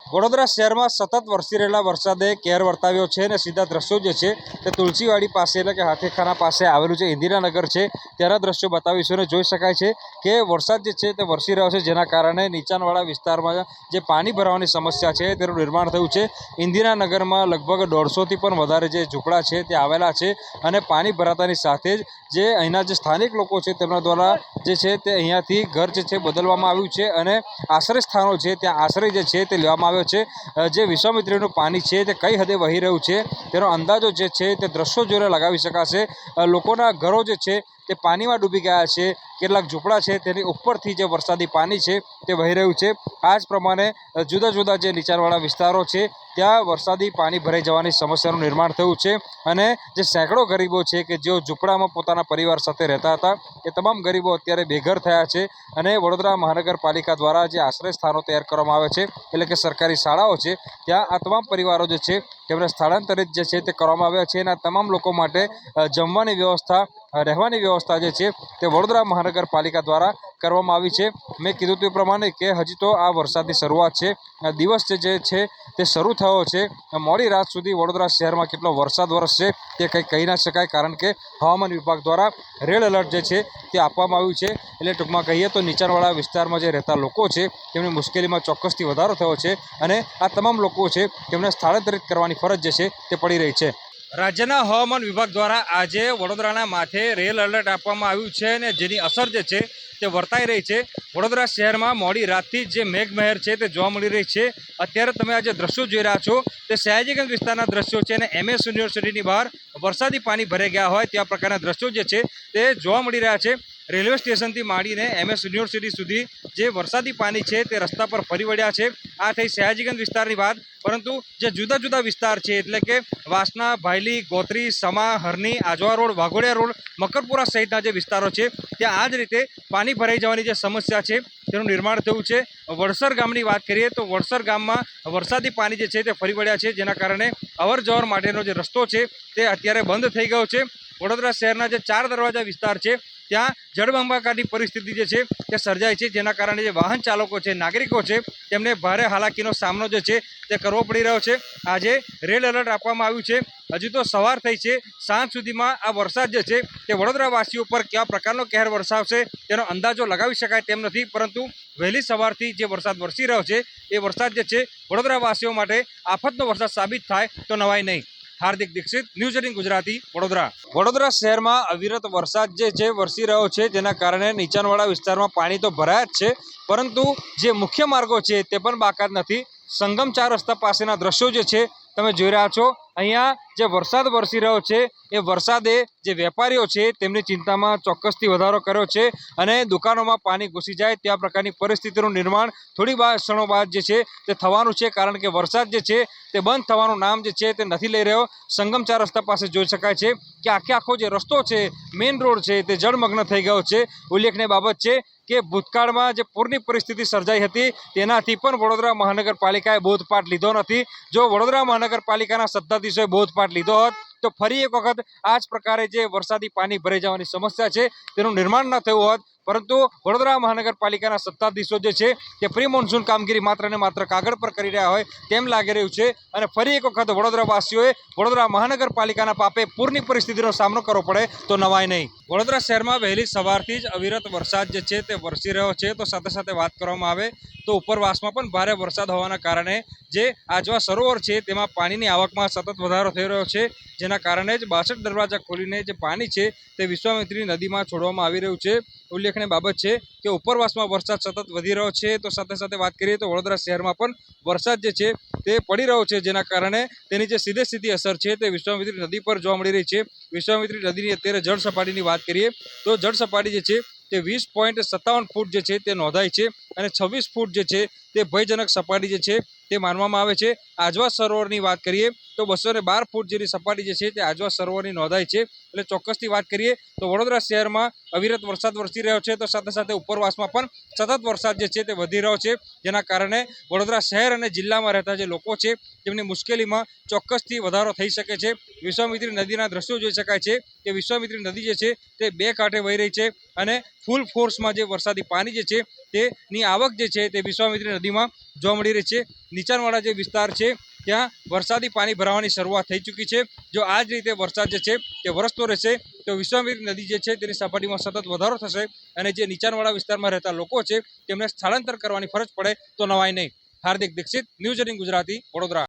વડોદરા શહેરમાં સતત વરસી રહેલા વરસાદે કહેર વર્તાવ્યો છે અને સીધા દ્રશ્યો જે છે તે તુલસીવાડી પાસે એટલે કે હાથીખાના પાસે આવેલું જે ઇન્દિરાનગર છે ત્યાંના દ્રશ્યો બતાવીશું અને જોઈ શકાય છે કે વરસાદ જે છે તે વરસી રહ્યો છે, જેના કારણે નીચાણવાળા વિસ્તારમાં જે પાણી ભરાવાની સમસ્યા છે તેનું નિર્માણ થયું છે। ઇન્દિરાનગરમાં લગભગ 150થી પણ વધારે જે ઝૂંપડા છે તે આવેલા છે અને પાણી ભરાતાની સાથે જ જે અહીંના જે સ્થાનિક લોકો છે તેમના દ્વારા જે છે તે અહીંયાથી ઘર જે છે બદલવામાં આવ્યું છે અને આશ્રય સ્થાનો છે ત્યાં આશ્રય જે છે તે લેવામાં આવ્યો છે। જે વિશ્વામિત્રીનું પાણી છે તે કઈ હદે વહી રહ્યું છે તેનો અંદાજો જે છે તે દ્રશ્યો જોઈને લગાવી શકાશે। લોકોના ઘરો જે છે તે પાણીમાં ડૂબી ગયા છે, કેટલાક ઝૂંપડા છે તેની ઉપરથી જે વરસાદી પાણી છે તે વહી રહ્યું છે। આ જ પ્રમાણે જુદા જુદા જે નીચાણવાળા વિસ્તારો છે ત્યાં વરસાદી પાણી ભરાઈ જવાની સમસ્યાનું નિર્માણ થયું છે અને જે સેંકડો ગરીબો છે કે જેઓ ઝૂંપડામાં પોતાના પરિવાર સાથે રહેતા હતા એ તમામ ગરીબો અત્યારે બેઘર થયા છે અને વડોદરા મહાનગરપાલિકા દ્વારા જે આશ્રય સ્થાનો તૈયાર કરવામાં આવે છે એટલે કે સરકારી શાળાઓ છે ત્યાં આ તમામ પરિવારો જે છે તેમને સ્થળાંતરિત જે છે તે કરવામાં આવ્યા છે અને આ તમામ લોકો માટે જમવાની વ્યવસ્થા, રહેવાની વ્યવસ્થા જે છે તે વડોદરા મહાનગરપાલિકા દ્વારા કરવામાં આવી છે। મેં કીધું તે પ્રમાણે કે હજી તો આ વરસાદની શરૂઆત છે, દિવસ જે છે તે શરૂ થયો છે। મોડી રાત સુધી વડોદરા શહેરમાં કેટલો વરસાદ વરસશે તે કંઈ કહી ના શકાય, કારણ કે હવામાન વિભાગ દ્વારા રેડ એલર્ટ જે છે તે આપવામાં આવ્યું છે। એટલે ટૂંકમાં કહીએ તો નીચાણવાળા વિસ્તારમાં જે રહેતા લોકો છે તેમની મુશ્કેલીમાં ચોક્કસથી વધારો થયો છે અને આ તમામ લોકો છે તેમને સ્થળાંતરિત કરવાની ફરજ જે છે તે પડી રહી છે। રાજ્યના હવામાન વિભાગ દ્વારા આજે વડોદરાના માથે રેલ એલર્ટ આપવામાં આવ્યું છે અને જેની અસર જે છે તે વર્તાઈ રહી છે। વડોદરા શહેરમાં મોડી રાતથી જે મેઘમહેર છે તે જોવા મળી રહી છે। અત્યારે તમે આ જે દ્રશ્યો જોઈ રહ્યા છો તે સયાજીગંજ વિસ્તારના દ્રશ્યો છે અને MS યુનિવર્સિટીની બહાર વરસાદી પાણી ભરાઈ ગયા હોય ત્યાં પ્રકારના દ્રશ્યો જે છે તે જોવા મળી રહ્યા છે। રેલવે સ્ટેશનથી માંડીને MS યુનિવર્સિટી સુધી જે વરસાદી પાણી છે તે રસ્તા પર ફરી વળ્યા છે। આ થઈ સયાજીગંજ વિસ્તારની વાત, પરંતુ જે જુદા જુદા વિસ્તાર છે એટલે કે વાસણા, ભાયલી, ગોત્રી, સમા, હરણી, આજવા રોડ, વાઘોડિયા રોડ, મકરપુરા સહિતના જે વિસ્તારો છે ત્યાં આ જ રીતે પાણી ભરાઈ જવાની જે સમસ્યા છે તેનું નિર્માણ થયું છે। વડસર ગામની વાત કરીએ તો વડસર ગામમાં વરસાદી પાણી જે છે તે ફરી વળ્યા છે, જેના કારણે અવર જવર માટેનો જે રસ્તો છે તે અત્યારે બંધ થઈ ગયો છે। વડોદરા શહેરના જે 4 દરવાજા વિસ્તાર છે ત્યાં જળબંબાકારની પરિસ્થિતિ જે છે તે સર્જાય છે, જેના કારણે જે વાહન ચાલકો છે, નાગરિકો છે તેમને ભારે હાલાકીનો સામનો જે છે તે કરવો પડી રહ્યો છે। આજે રેડ એલર્ટ આપવામાં આવ્યું છે। હજી તો સવાર થઈ છે, સાંજ સુધીમાં આ વરસાદ જે છે તે વડોદરાવાસીઓ પર કયા પ્રકારનો કહેર વરસાવશે તેનો અંદાજો લગાવી શકાય તેમ નથી, પરંતુ વહેલી સવારથી જે વરસાદ વરસી રહ્યો છે એ વરસાદ જે છે વડોદરાવાસીઓ માટે આફતનો વરસાદ સાબિત થાય તો નવાઈ નહીં। હાર્દિક દીક્ષિત, ન્યૂઝ 18 ગુજરાતી, વડોદરા। વડોદરા શહેરમાં અવિરત વરસાદ જે છે વરસી રહ્યો છે, જેના કારણે નીચાણવાળા વિસ્તારમાં પાણી તો ભરાયા જ છે, પરંતુ જે મુખ્ય માર્ગો છે તે પણ બાકાત નથી। સંગમ 4 રસ્તા પાસેના દ્રશ્યો જે છે તમે જોઈ રહ્યા છો। અહીંયા જે વરસાદ વરસી રહ્યો છે એ વરસાદે જે વેપારીઓ છે તેમની ચિંતામાં ચોક્કસથી વધારો કર્યો છે અને દુકાનોમાં પાણી ઘૂસી જાય ત્યાં પ્રકારની પરિસ્થિતિનું નિર્માણ થોડી ક્ષણો બાદ જે છે તે થવાનું છે, કારણ કે વરસાદ જે છે તે બંધ થવાનું નામ જે છે તે નથી લઈ રહ્યો। સંગમ 4 રસ્તા પાસે જોઈ શકાય છે કે આખો જે રસ્તો છે, મેઇન રોડ છે તે જળમગ્ન થઈ ગયો છે। ઉલ્લેખનીય બાબત છે કે ભૂતકાળમાં જે પૂરની પરિસ્થિતિ સર્જાઈ હતી તેનાથી પણ વડોદરા મહાનગરપાલિકાએ બોધપાઠ લીધો નથી। જો વડોદરા મહાનગરપાલિકાના સત્તાધીશોએ બોધપાઠ લીધો હોત તો ફરી એક વખત આ જ પ્રકારે જે વરસાદી પાણી ભરાઈ જવાની સમસ્યા છે તેનું નિર્માણ ન થયું હોત, પરંતુ વડોદરા મહાનગરપાલિકાના સત્તાધીશો જે છે તે પ્રી મોન્સૂન કામગીરી માત્ર ને માત્ર કાગળ પર કરી રહ્યા હોય તેમ લાગી રહ્યું છે અને ફરી એક વખત વડોદરાવાસીઓએ વડોદરા મહાનગરપાલિકાના પાપે પૂરની પરિસ્થિતિનો સામનો કરવો પડે તો નવાય નહીં। વડોદરા શહેરમાં વહેલી સવારથી જ અવિરત વરસાદ જે છે તે વરસી રહ્યો છે, તો સાથે સાથે વાત કરવામાં આવે તો ઉપરવાસમાં પણ ભારે વરસાદ હોવાના કારણે જે આજવા સરોવર છે તેમાં પાણીની આવકમાં સતત વધારો થઈ રહ્યો છે, જેના કારણે જ 62 દરવાજા ખોલીને જે પાણી છે તે વિશ્વામિત્રી નદીમાં છોડવામાં આવી રહ્યું છે। ઉલ્લેખનીય બાબત છે કે ઉપરવાસમાં વરસાદ સતત વધી રહ્યો છે, તો સાથે સાથે વાત કરીએ તો વડોદરા શહેરમાં પણ વરસાદ જે છે તે પડી રહ્યો છે, જેના કારણે તેની જે સીધી અસર છે તે વિશ્વામિત્રી નદી પર જોવા મળી રહી છે। વિશ્વામિત્રી નદીની અત્યારે જળ સપાટીની વાત કરીએ તો જળ સપાટી જે છે તે 20.57 ફૂટ જે છે તે નોંધાઈ છે અને 26 ફૂટ જે છે તે ભયજનક સપાટી જે છે તે માનવામાં આવે છે। આજવા સરોવરની વાત કરીએ તો 212 ફૂટ જેની સપાટી જે છે તે આજવા સરોવરની નોંધાઈ છે। એટલે ચોક્કસથી વાત કરીએ તો વડોદરા શહેરમાં અવિરત વરસાદ વરસી રહ્યો છે, તો સાથે સાથે ઉપરવાસમાં પણ સતત વરસાદ જે છે તે વધી રહ્યો છે, જેના કારણે વડોદરા શહેર અને જિલ્લામાં રહેતા જે લોકો છે તેમની મુશ્કેલીમાં ચોક્કસથી વધારો થઈ શકે છે। વિશ્વામિત્રી નદીના દ્રશ્યો જોઈ શકાય છે કે વિશ્વામિત્રી નદી જે છે તે બે કાંઠે વહી રહી છે અને ફૂલ ફોર્સમાં જે વરસાદી પાણી જે છે તેની આવક જે છે તે વિશ્વામિત્રી નદીમાં જોવા મળી રહી છે। નીચાણવાળા જે વિસ્તાર છે ત્યાં વરસાદી પાણી ભરાવાની શરૂઆત થઈ ચૂકી છે। જો આ જ રીતે વરસાદ જે છે તે વરસતો રહેશે તો વિશ્વામિત્રી નદી જે છે તેની સપાટીમાં સતત વધારો થશે અને જે નીચાણવાળા વિસ્તારમાં રહેતા લોકો છે તેમને સ્થળાંતર કરવાની ફરજ પડે તો નવાય નહીં। હાર્દિક દીક્ષિત, ન્યૂઝ 18 ગુજરાતી, વડોદરા।